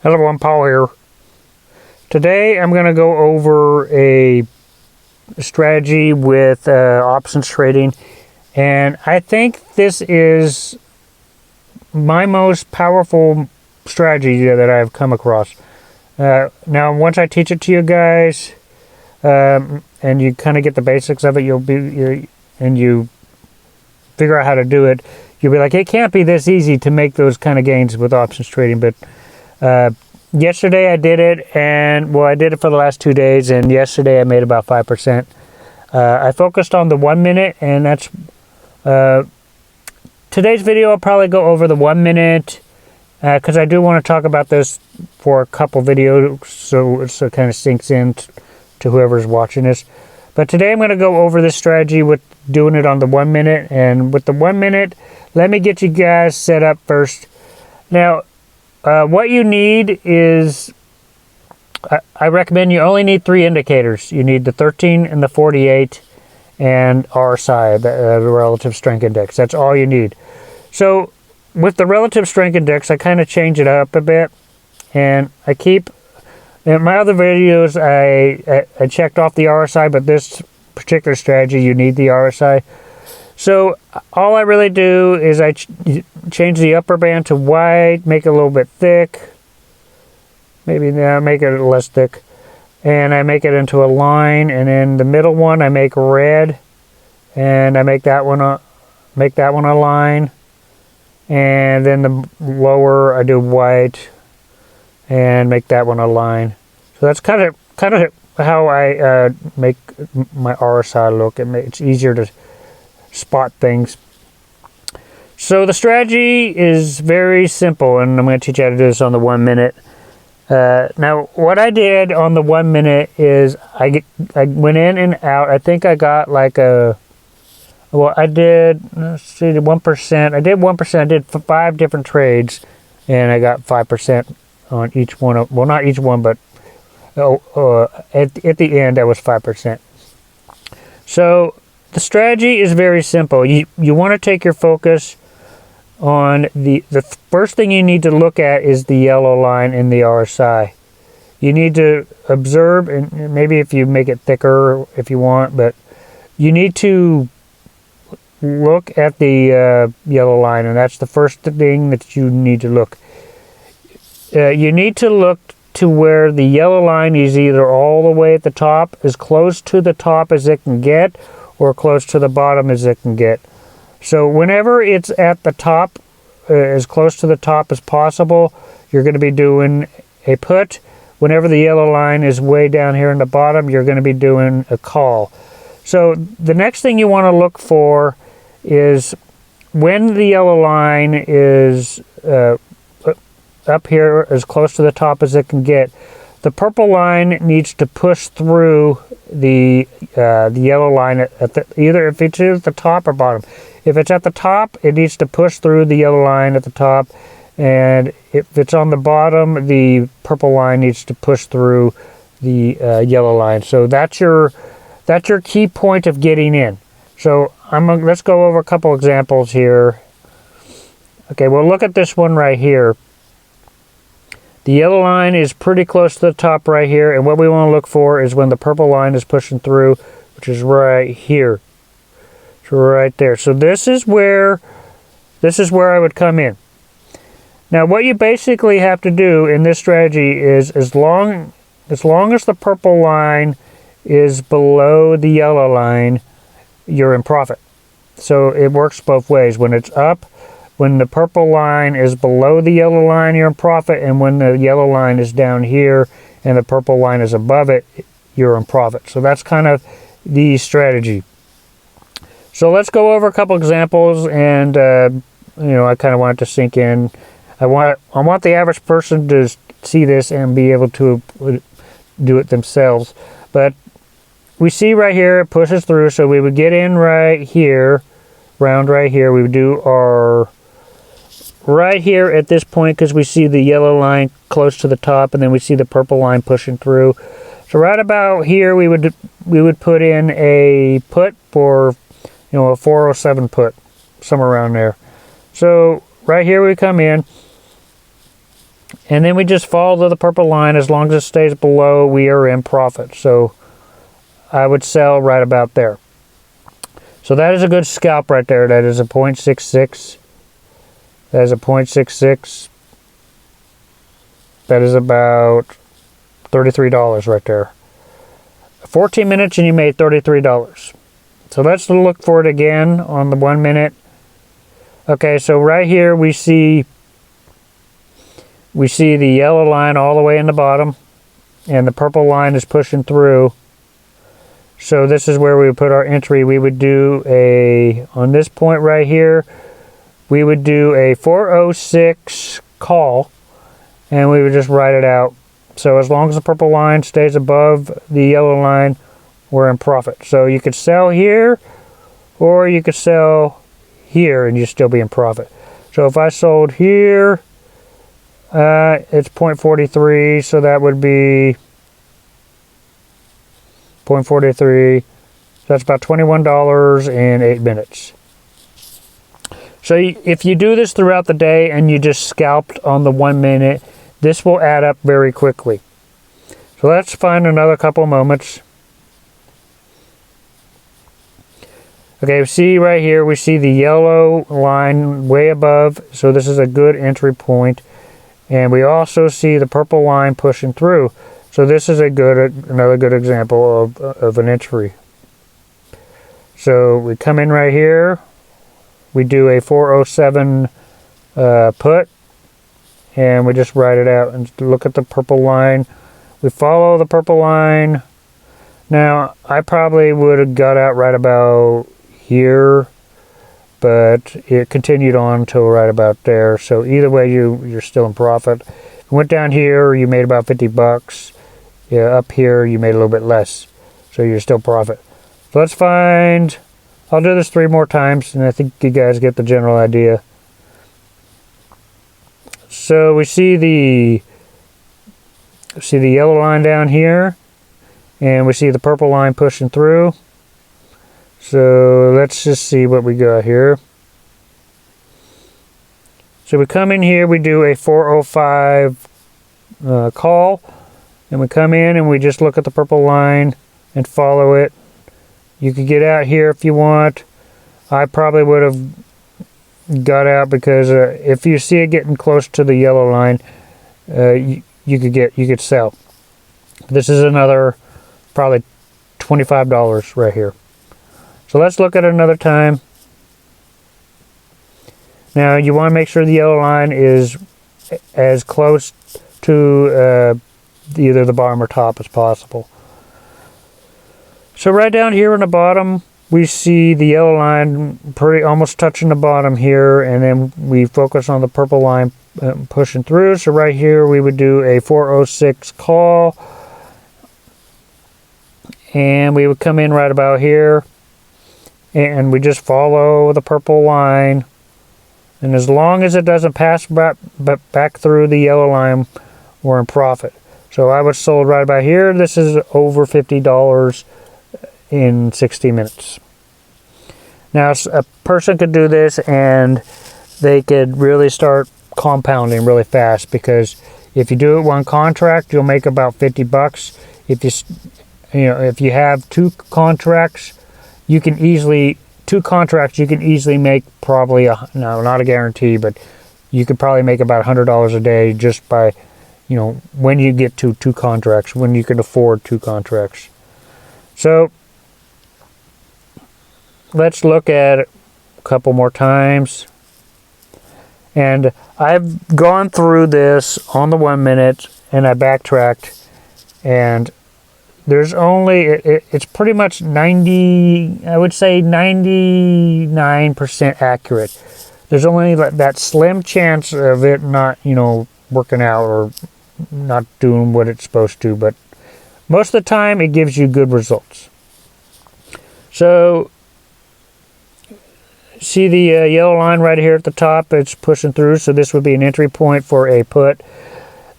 Hello, I'm Paul here. Today I'm going to go over a strategy with options trading, and I think this is my most powerful strategy that I've come across. Now, once I teach it to you guys, and you kind of get the basics of it, and you figure out how to do it, you'll be like, it can't be this easy to make those kind of gains with options trading. But yesterday I did it, and I did it for the last 2 days, and yesterday I made about 5%. I focused on the 1 minute, and that's today's video. I'll probably go over the 1 minute because I do want to talk about this for a couple videos, so it kind of sinks in to whoever's watching this. But today I'm going to go over this strategy with doing it on the 1 minute. And with the 1 minute, let me get you guys set up first. Now, what you need is, I recommend you only need 3 indicators. You need the 13 and the 48 and RSI, the relative strength index. That's all you need. So with the relative strength index, I kind of change it up a bit, and I keep, in my other videos, I checked off the RSI, but this particular strategy, you need the RSI. So all I really do is I change the upper band to white, make it a little bit thick, maybe now make it less thick, and I make it into a line, and then the middle one I make red, and I make that one a line, and then the lower I do white and make that one a line. So that's kind of how I make my RSI look. It's easier to spot things. So the strategy is very simple, and I'm going to teach you how to do this on the 1 minute. Now, what I did on the 1 minute is I went in and out. I think I got like I did, let's see, 1%. I did 1%. I did 5 different trades, and I got 5% on each one. Well, not each one, but at the end, that was 5%. So the strategy is very simple. You want to take your focus on the first thing you need to look at is the yellow line in the RSI. You need to observe, and maybe if you make it thicker if you want, but you need to look at the yellow line, and that's the first thing that you need to look. You need to look to where the yellow line is either all the way at the top, as close to the top as it can get, or close to the bottom as it can get. So whenever it's at the top, as close to the top as possible, you're going to be doing a put. Whenever the yellow line is way down here in the bottom, you're going to be doing a call. So the next thing you want to look for is when the yellow line is up here as close to the top as it can get, the purple line needs to push through the yellow line at either if it's at the top or bottom. If it's at the top, it needs to push through the yellow line at the top, and if it's on the bottom, the purple line needs to push through the yellow line. So that's your key point of getting in. So let's go over a couple examples here. Okay, well, look at this one right here. The yellow line is pretty close to the top right here, and what we want to look for is when the purple line is pushing through, which is right here. So right there. So this is where I would come in. Now, what you basically have to do in this strategy is as long as the purple line is below the yellow line, you're in profit. So it works both ways. When it's up, when the purple line is below the yellow line, you're in profit, and when the yellow line is down here and the purple line is above it, you're in profit. So that's kind of the strategy. So let's go over a couple examples, and I kind of want it to sink in. I want the average person to see this and be able to do it themselves. But we see right here it pushes through, so we would get in right here, round right here. We would do our right here at this point because we see the yellow line close to the top, and then we see the purple line pushing through. So right about here we would put in a put for a 407 put, somewhere around there. So right here we come in. And then we just follow the purple line. As long as it stays below, we are in profit. So I would sell right about there. So that is a good scalp right there. That is a 0.66. That is a 0.66. That is about $33 right there. 14 minutes and you made $33. So let's look for it again on the 1 minute. Okay, so right here we see the yellow line all the way in the bottom, and the purple line is pushing through. So this is where we would put our entry. We would do on this point right here, we would do a 406 call, and we would just write it out. So as long as the purple line stays above the yellow line, we're in profit. So you could sell here, or you could sell here and you still be in profit. So if I sold here, it's 0.43, so that would be 0.43. That's about $21 in 8 minutes. So if you do this throughout the day and you just scalped on the 1 minute, this will add up very quickly. So let's find another couple moments. Okay, see right here, we see the yellow line way above, so this is a good entry point. And we also see the purple line pushing through. So this is another good example of an entry. So we come in right here, we do a 407 put, and we just write it out and look at the purple line. We follow the purple line. Now, I probably would have got out right about here, but it continued on till right about there. So either way, you're still in profit. If you went down here, you made about 50 bucks. Yeah, up here, you made a little bit less. So you're still profit. So let's find, I'll do this 3 more times, and I think you guys get the general idea. So we see the yellow line down here, and we see the purple line pushing through. So let's just see what we got here. So we come in here, we do a 405 call, and we come in and we just look at the purple line and follow it. You could get out here if you want. I probably would have got out because if you see it getting close to the yellow line, you could sell. This is another probably $25 right here. So let's look at it another time. Now you want to make sure the yellow line is as close to either the bottom or top as possible. So right down here on the bottom, we see the yellow line almost touching the bottom here, and then we focus on the purple line pushing through. So right here we would do a 406 call, and we would come in right about here, and we just follow the purple line, and as long as it doesn't pass back through the yellow line, we're in profit. So I was sold right about here. This is over $50 in 60 minutes. Now a person could do this and they could really start compounding really fast, because if you do it one contract, you'll make about 50 bucks. If you have 2 contracts, you can easily make probably not a guarantee, but you could probably make about $100 a day just by, when you get to 2 contracts, when you can afford 2 contracts. So let's look at it a couple more times. And I've gone through this on the 1 minute, and I backtracked, and there's only, it's pretty much 99% accurate. There's only that slim chance of it not, working out or not doing what it's supposed to, but most of the time it gives you good results. So see the yellow line right here at the top, it's pushing through, so this would be an entry point for a put.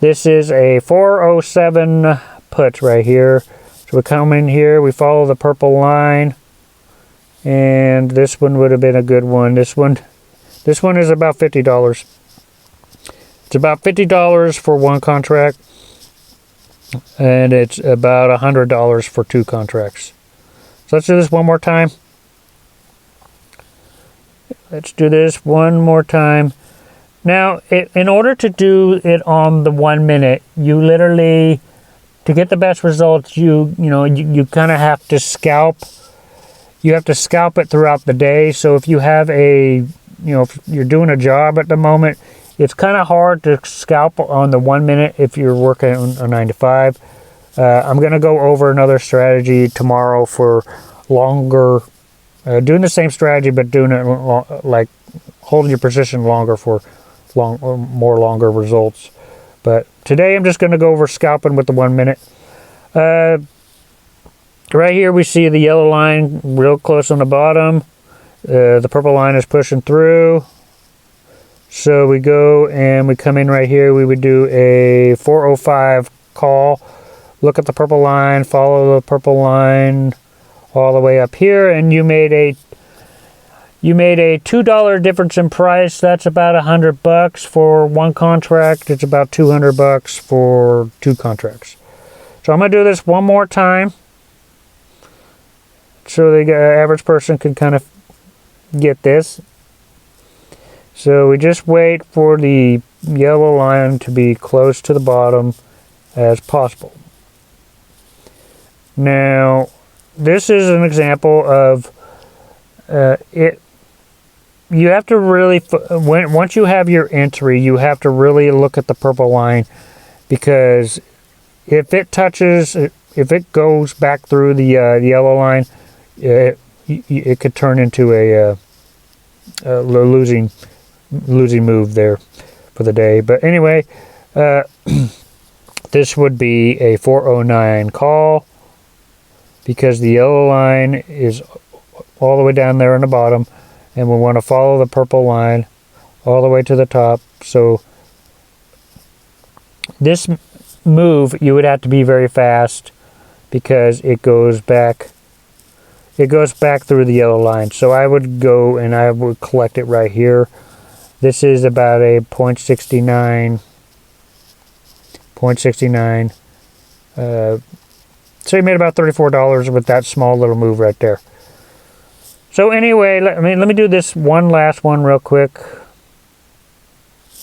This is a 407 put right here. So we come in here, we follow the purple line, and this one would have been a good one. This one is about $50. It's about $50 for one contract, and it's about $100 for 2 contracts. So let's do this one more time. Let's do this one more time. Now, in order to do it on the 1 minute, you literally, to get the best results, you kind of have to scalp. You have to scalp it throughout the day. So if you have if you're doing a job at the moment, it's kind of hard to scalp on the 1 minute if you're working a 9 to 5. I'm going to go over another strategy tomorrow for longer, doing the same strategy, but doing it like holding your position longer for more longer results. But today I'm just going to go over scalping with the 1 minute. Right here we see the yellow line real close on the bottom. The purple line is pushing through. So we go and we come in right here. We would do a 405 call. Look at the purple line, follow the purple line all the way up here, and you made a $2 difference in price. That's about $100 for one contract. It's about $200 for 2 contracts. So I'm gonna do this one more time, so the average person can kind of get this. So we just wait for the yellow line to be close to the bottom as possible. Now, this is an example of it. You have to really, once you have your entry, you have to really look at the purple line, because if it touches, if it goes back through the yellow line, it could turn into a losing move there for the day. But anyway, this would be a 409 call, because the yellow line is all the way down there on the bottom, and we want to follow the purple line all the way to the top. So this move, you would have to be very fast, because it goes back through the yellow line. So I would go and I would collect it right here. This is about a 0.69. So you made about $34 with that small little move right there. So anyway, let me do this last one real quick.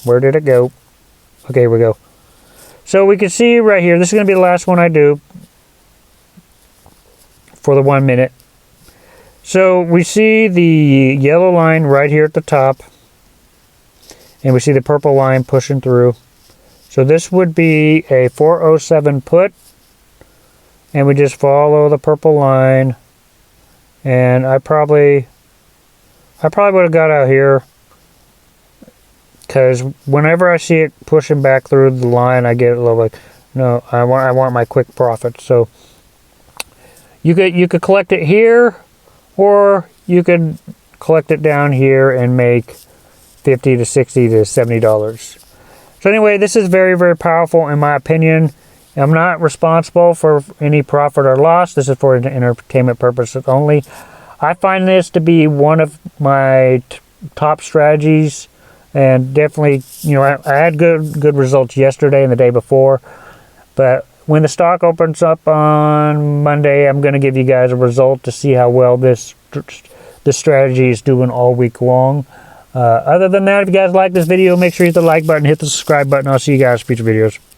Where did it go? Okay, here we go. So we can see right here, this is going to be the last one I do for the 1 minute. So we see the yellow line right here at the top, and we see the purple line pushing through. So this would be a 407 put, and we just follow the purple line. And I probably would have got out here, because whenever I see it pushing back through the line, I get a little like, no, I want my quick profit. So you could collect it here, or you could collect it down here and make $50 to $60 to $70. So anyway, this is very, very powerful in my opinion. I'm not responsible for any profit or loss. This is for entertainment purposes only. I find this to be one of my top strategies, and definitely, I had good results yesterday and the day before. But when the stock opens up on Monday, I'm going to give you guys a result to see how well this strategy is doing all week long. Other than that, if you guys like this video, make sure you hit the like button, hit the subscribe button. I'll see you guys in future videos.